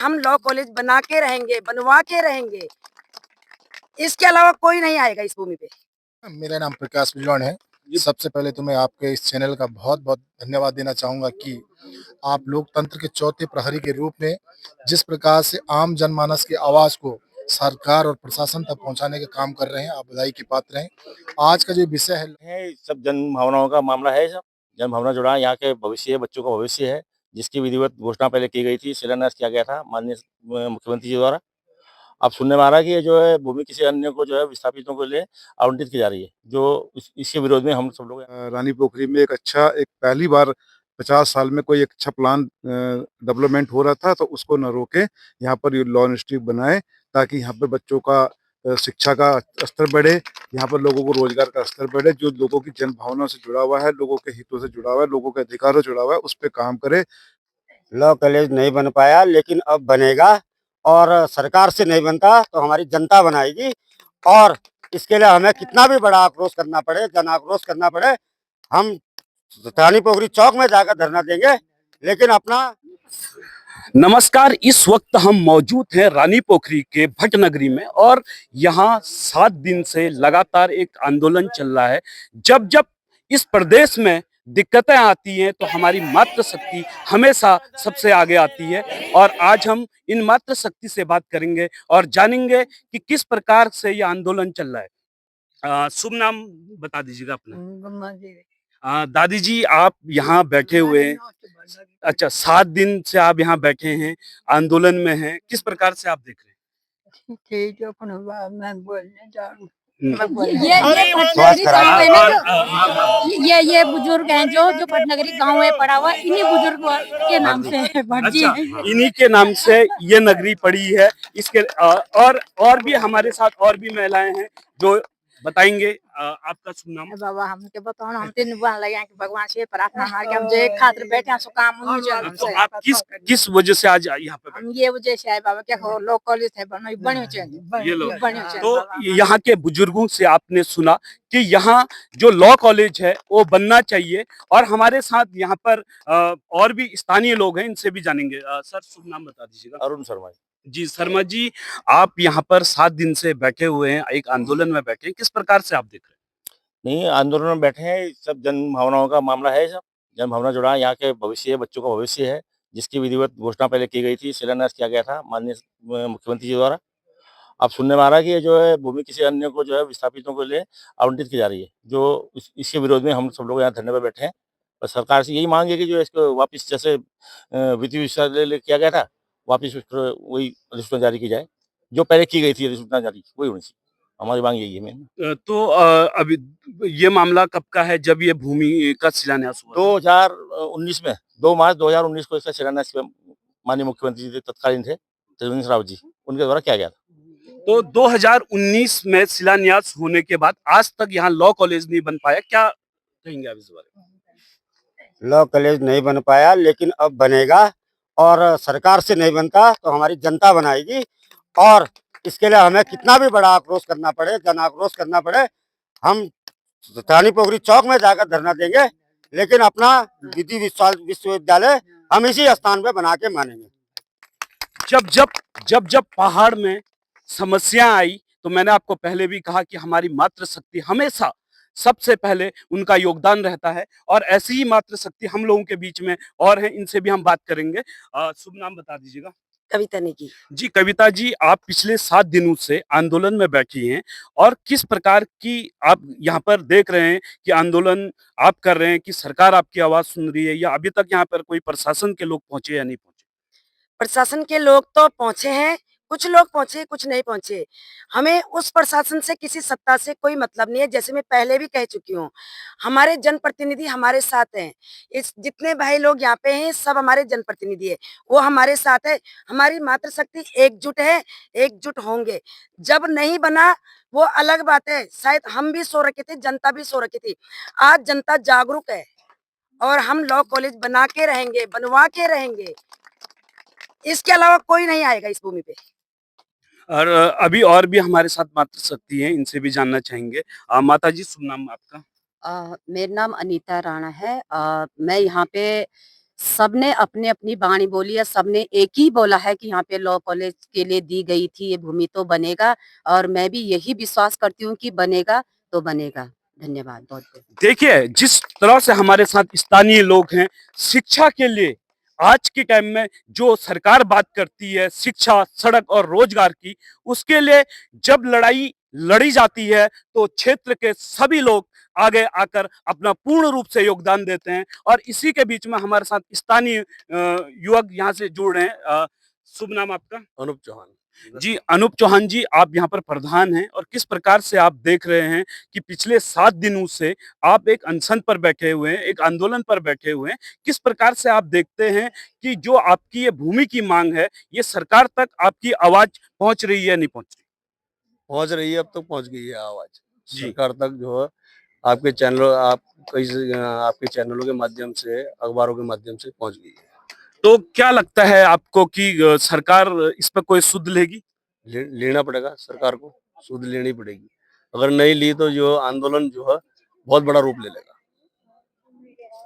हम law college बना के रहेंगे, बनवा के रहेंगे। इसके अलावा कोई नहीं आएगा इस भूमि पे। मेरा नाम प्रकाश बिजवाण है। सबसे पहले तो मैं आपके इस चैनल का बहुत बहुत धन्यवाद देना चाहूंगा कि आप लोकतंत्र के चौथे प्रहरी के रूप में जिस प्रकार से आम जनमानस की आवाज को सरकार और प्रशासन तक पहुंचाने का काम कर रहे हैं, आप बधाई के पात्र हैं। आज का जो विषय है सब जन भावनाओं का मामला है। सब जन भावना जुड़ा है, यहाँ के भविष्य है, बच्चों का भविष्य है, जिसकी विधिवत घोषणा पहले की गई थी, शिलान्यास किया गया था माननीय मुख्यमंत्री जी द्वारा। अब सुनने में आ रहा है कि ये जो है भूमि किसी अन्य को जो है विस्थापितों के लिए आवंटित की जा रही है, जो इसके विरोध में हम सब लोग रानी पोखरी में एक पहली बार 50 साल में कोई एक अच्छा प्लान डेवलपमेंट हो रहा था, तो उसको न रोके यहाँ पर ये लॉ इंस्टीट्यूट बनाए ताकि यहाँ पे बच्चों का शिक्षा का स्तर बढ़े, यहाँ पर लोगों को रोजगार का स्तर बढ़े, जो लोगों की जन भावना से जुड़ा हुआ है, लोगों के हितों से जुड़ा हुआ है, लोगों के अधिकारों से जुड़ा हुआ है, उस पर काम करे। लॉ कॉलेज नहीं बन पाया, लेकिन अब बनेगा। और सरकार से नहीं बनता तो हमारी जनता बनाएगी। और इसके लिए हमें कितना भी बड़ा आक्रोश करना पड़े, जन आक्रोश करना पड़े, हम रानी पोखरी चौक में जाकर धरना देंगे, लेकिन अपना। नमस्कार, इस वक्त हम मौजूद हैं रानी पोखरी के भट्ट नगरी में और यहाँ 7 दिन से लगातार एक आंदोलन चल रहा है। जब जब इस प्रदेश में दिक्कतें आती हैं तो हमारी मातृशक्ति हमेशा सबसे आगे आती है और आज हम इन मातृशक्ति से बात करेंगे और जानेंगे कि किस प्रकार से ये आंदोलन चल रहा है। शुभ नाम बता दीजिएगा अपना। दादी जी, आप यहाँ बैठे हुए हैं। अच्छा, 7 दिन से आप यहाँ बैठे हैं, आंदोलन में हैं, किस प्रकार से आप देख रहे हैं? ठीक है, मैं बोलने जा रहा हूँ। ये बुजुर्ग हैं जो भटनगरी गांव में पड़ा हुआ, इन्हीं बुजुर्ग के नाम से है भट जी। इन्हीं के नाम से ये नगरी पड़ी है। इसके और भी हमारे साथ और भी महिलाएं हैं जो बताएंगे। आपका शुभ नाम? बाबा हमके बताओ ना, हम तीन बुआ लगे कि भगवान से प्रार्थना मार के हम जे खातिर बैठे हैं सो काम नहीं चल। तो आप किस वजह से आज यहाँ पे? हम ये वजह से आए बाबा, क्या हो लोग कॉलेज है बने ये लोग तो यहाँ के बुजुर्गों से आपने सुना कि यहाँ जो लॉ कॉलेज है वो बनना चाहिए। और हमारे साथ यहाँ पर और भी स्थानीय लोग हैं, इनसे भी जानेंगे। सर, शुभ नाम बता दीजिएगा। अरुण शर्मा जी। शर्मा जी, आप यहाँ पर 7 दिन से बैठे हुए हैं, एक आंदोलन में बैठे हैं, किस प्रकार से आप देख रहे हैं? नहीं, आंदोलन में बैठे हैं, सब जन भावनाओं का मामला है। सब जन भावना जुड़ा है, यहाँ के भविष्य है, बच्चों का भविष्य है, जिसकी विधिवत घोषणा पहले की गई थी, शिलान्यास किया गया था माननीय मुख्यमंत्री जी द्वारा। अब सुनने में आ रहा है कि ये जो है भूमि किसी अन्य को जो है विस्थापितों के लिए आवंटित की जा रही है, जो इसके विरोध में हम सब लोग यहाँ धरने पर बैठे हैं। और सरकार से यही मांग है कि जो इसको वापस जैसे विधि विश्वविद्यालय किया गया था, वापस वही अधिसूचना जारी की जाए, जो पहले की गई थी अधिसूचना जारी, वही होनी चाहिए। हमारी मांग यही है मेन। तो अभी ये मामला कब का है, जब ये भूमि का शिलान्यास हुआ? 2019 में 2 मार्च 2019 को इसका शिलान्यास माननीय मुख्यमंत्री जी तत्कालीन थे त्रिवेंद्र राव जी, उनके द्वारा किया गया था। तो 2019 में शिलान्यास होने के बाद आज तक यहाँ लॉ कॉलेज नहीं बन पाया, क्या कहेंगे आप इस बारे में? लॉ कॉलेज नहीं बन पाया, लेकिन अब बनेगा। और सरकार से नहीं बनता तो हमारी जनता बनाएगी। और इसके लिए हमें कितना भी बड़ा आक्रोश करना पड़े, जन आक्रोश करना पड़े, हम रानी पोखरी चौक में जाकर धरना देंगे, लेकिन अपना विधि विश्वविद्यालय हम इसी स्थान पे बना के मानेंगे। जब जब पहाड़ में समस्या आई तो मैंने आपको पहले भी कहा कि हमारी मातृशक्ति हमेशा सबसे पहले उनका योगदान रहता है और ऐसी ही मातृशक्ति हम लोगों के बीच में और हैं, इनसे भी हम बात करेंगे। शुभ नाम बता दीजिएगा। कविता नेगी जी। कविता जी, आप पिछले 7 दिनों से आंदोलन में बैठी हैं और किस प्रकार की आप यहाँ पर देख रहे हैं कि आंदोलन आप कर रहे हैं कि सरकार आपकी आवाज सुन रही है, या अभी तक यहाँ पर कोई प्रशासन के लोग पहुंचे या नहीं पहुंचे? प्रशासन के लोग तो पहुंचे हैं, कुछ लोग पहुंचे, कुछ नहीं पहुंचे। हमें उस प्रशासन से, किसी सत्ता से कोई मतलब नहीं है। जैसे मैं पहले भी कह चुकी हूँ, हमारे जनप्रतिनिधि हमारे साथ हैं। इस जितने भाई लोग यहाँ पे हैं सब हमारे जनप्रतिनिधि है, वो हमारे साथ है। हमारी मातृशक्ति एकजुट है, एकजुट होंगे। जब नहीं बना वो अलग बात है, शायद हम भी सो रखे थे, जनता भी सो रखी थी। आज जनता जागरूक है और हम लॉ कॉलेज बना के रहेंगे, बनवा के रहेंगे। इसके अलावा कोई नहीं आएगा इस भूमि पे। और अभी और भी हमारे साथ मातृशक्ति हैं, इनसे भी जानना चाहेंगे। माता जी, शुभ नाम आपका? मेरा नाम अनीता राणा है। मैं यहाँ पे सबने अपने अपनी वाणी बोली है, सबने एक ही बोला है कि यहाँ पे लॉ कॉलेज के लिए दी गई थी ये भूमि तो बनेगा और मैं भी यही विश्वास करती हूँ कि बनेगा तो बनेगा। धन्यवाद बहुत-बहुत। देखिए, जिस तरह से हमारे साथ स्थानीय लोग हैं, शिक्षा के लिए आज के टाइम में जो सरकार बात करती है शिक्षा, सड़क और रोजगार की, उसके लिए जब लड़ाई लड़ी जाती है, तो क्षेत्र के सभी लोग आगे आकर अपना पूर्ण रूप से योगदान देते हैं और इसी के बीच में हमारे साथ स्थानीय युवक यहाँ से जुड़ रहे हैं। शुभ नाम आपका? अनूप चौहान। जी, अनूप चौहान जी, आप यहाँ पर प्रधान हैं और किस प्रकार से आप देख रहे हैं कि पिछले 7 दिनों से आप एक अनशन पर बैठे हुए हैं, एक आंदोलन पर बैठे हुए हैं। किस प्रकार से आप देखते हैं कि जो आपकी ये भूमि की मांग है, ये सरकार तक आपकी आवाज़ पहुँच रही है या नहीं पहुँच रही? पहुंच रही है, अब तक पहुंच गई है आवाज जी। सरकार तक। जो है आपके चैनलों के माध्यम से, अखबारों के माध्यम से पहुंच गई है। तो क्या लगता है आपको कि सरकार इस पर कोई सुध लेगी? लेना पड़ेगा सरकार को, सूद लेनी पड़ेगी। अगर नहीं ली तो जो आंदोलन जो है बहुत बड़ा रूप ले लेगा।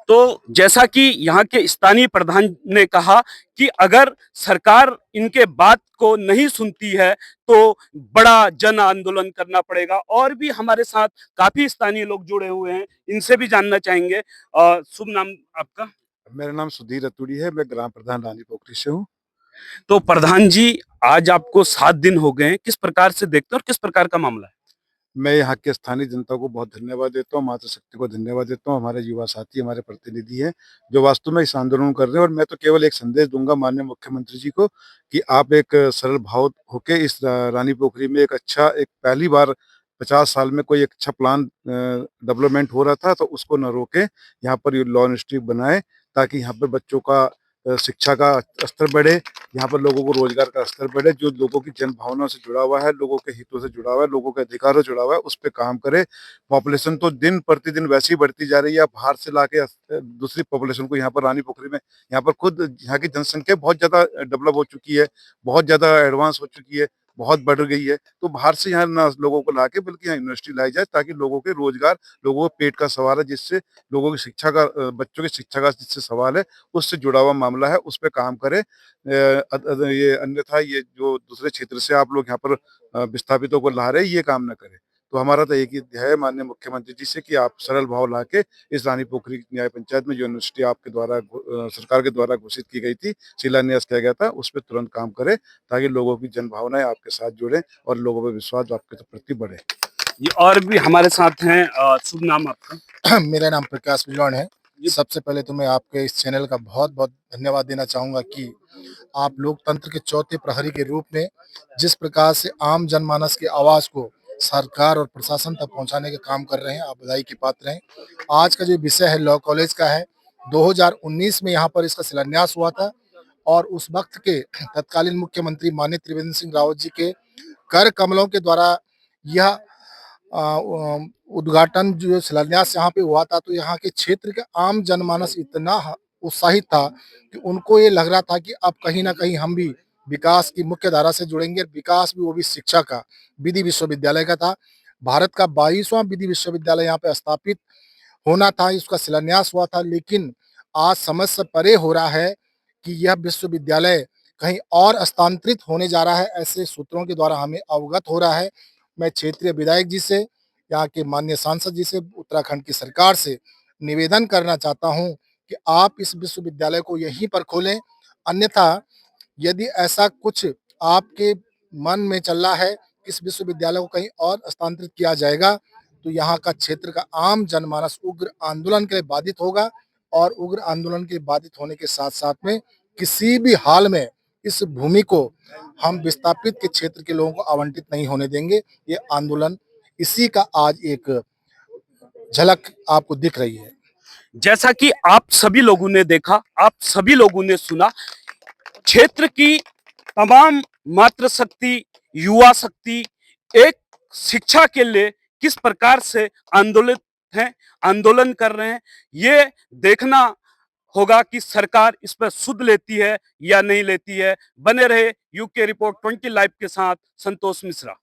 तो जैसा कि यहाँ के स्थानीय प्रधान ने कहा कि अगर सरकार इनके बात को नहीं सुनती है तो बड़ा जन आंदोलन करना पड़ेगा। और भी हमारे साथ काफी स्थानीय लोग जुड़े हुए हैं, इनसे भी जानना चाहेंगे। शुभ नाम आपका? मेरा नाम सुधीर अतुड़ी है, मैं ग्राम प्रधान रानी पोखरी से हूँ। तो प्रधान जी, आज आपको 7 दिन हो गए हैं, किस प्रकार से देखते हैं और किस प्रकार का मामला है? मैं यहाँ के स्थानीय जनता को बहुत धन्यवाद देता हूँ, मातृशक्ति को धन्यवाद देता हूँ, हमारे युवा साथी, हमारे प्रतिनिधि हैं, जो वास्तव में इस आंदोलन को कर रहे हैं। और मैं तो केवल एक संदेश दूंगा माननीय मुख्यमंत्री जी को कि आप एक सरल भाव होके इस रानी पोखरी में एक पहली बार 50 साल में कोई एक अच्छा प्लान डेवलपमेंट हो रहा था, तो उसको न रोके, यहाँ पर लॉ यूनिवर्सिटी बनाए ताकि यहाँ पर बच्चों का शिक्षा का स्तर बढ़े, यहाँ पर लोगों को रोजगार का स्तर बढ़े, जो लोगों की जन भावनाओं से जुड़ा हुआ है, लोगों के हितों से जुड़ा हुआ है, लोगों के अधिकारों से जुड़ा हुआ है, उस पे काम करे। पॉपुलेशन तो दिन प्रतिदिन वैसे ही बढ़ती जा रही है, बाहर से लाके दूसरी पॉपुलेशन को यहाँ पर रानी पोखरी में, यहाँ पर खुद यहाँ की जनसंख्या बहुत ज्यादा डेवलप हो चुकी है, बहुत ज्यादा एडवांस हो चुकी है, बहुत बढ़ गई है। तो बाहर से यहाँ ना लोगों को लाके बल्कि यहाँ यूनिवर्सिटी लाई जाए ताकि लोगों के रोजगार, लोगों के पेट का सवाल है, जिससे लोगों की शिक्षा का बच्चों की शिक्षा का जिससे सवाल है, उससे जुड़ा हुआ मामला है, उस पे काम करे। ये अन्यथा ये जो दूसरे क्षेत्र से आप लोग यहाँ पर विस्थापितों को ला रहे हैं, ये काम ना करें। तो हमारा तो एक ही है माननीय मुख्यमंत्री जी से कि आप सरल भाव लाके इस रानी पोखरी न्याय पंचायत में जो यूनिवर्सिटी आपके द्वारा सरकार के द्वारा घोषित की गई थी, शिलान्यास किया गया था, उस पर तुरंत काम करे ताकि लोगों की जन भावनाएं आपके साथ जुड़े और लोगों पर विश्वास आपके प्रति बढ़े। ये और भी हमारे साथ हैं। शुभ नाम आपका? मेरा नाम प्रकाश बिजवाण है। सबसे पहले तो मैं आपके इस चैनल का बहुत-बहुत धन्यवाद देना चाहूँगा कि आप लोकतंत्र के चौथे प्रहरी के रूप में जिस प्रकार से आम जनमानस की आवाज़ को सरकार और प्रशासन तक पहुँचाने का काम कर रहे हैं, आप बधाई के पात्र हैं। आज का जो विषय है लॉ कॉलेज का है, 2019 में यहाँ पर इसका शिलान्यास हुआ था और उस वक़्त के तत्कालीन मुख्यमंत्री माननीय त्रिवेंद्र सिंह रावत जी के कर कमलों के द्वारा यह उद्घाटन जो शिलान्यास यहाँ पे हुआ था, तो यहाँ के क्षेत्र के आम जनमानस इतना उत्साहित था कि उनको ये लग रहा था कि अब कहीं ना कहीं हम भी विकास की मुख्य धारा से जुड़ेंगे। विकास भी वो भी शिक्षा का, विधि विश्वविद्यालय का था। भारत का 22वां विधि विश्वविद्यालय यहाँ पे स्थापित होना था, इसका शिलान्यास हुआ था, लेकिन आज समझ से परे हो रहा है कि यह विश्वविद्यालय कहीं और स्थानांतरित होने जा रहा है, ऐसे सूत्रों के द्वारा हमें अवगत हो रहा है। मैं क्षेत्रीय विधायक जी से, यहाँ के माननीय सांसद जी से, उत्तराखंड की सरकार से निवेदन करना चाहता हूँ कि आप इस विश्वविद्यालय को यहीं पर खोलें, अन्यथा यदि ऐसा कुछ आपके मन में चल रहा है, इस विश्वविद्यालय को कहीं और स्थानांतरित किया जाएगा, तो यहाँ का क्षेत्र का आम जनमानस उग्र आंदोलन के लिए बाधित होगा और उग्र आंदोलन के बाधित होने के साथ-साथ में किसी भी हाल में इस भूमि को हम विस्थापित के क्षेत्र के लोगों को आवंटित नहीं होने देंगे। ये आंदोलन इसी का आज एक झलक आपको दिख रही है। जैसा कि आप सभी लोगों ने देखा, आप सभी लोगों ने सुना, क्षेत्र की तमाम मातृशक्ति, युवा शक्ति एक शिक्षा के लिए किस प्रकार से आंदोलित हैं, आंदोलन कर रहे हैं। ये देखना होगा कि सरकार इस पर सुध लेती है या नहीं लेती है। बने रहे यूके रिपोर्ट 20 लाइव के साथ संतोष मिश्रा।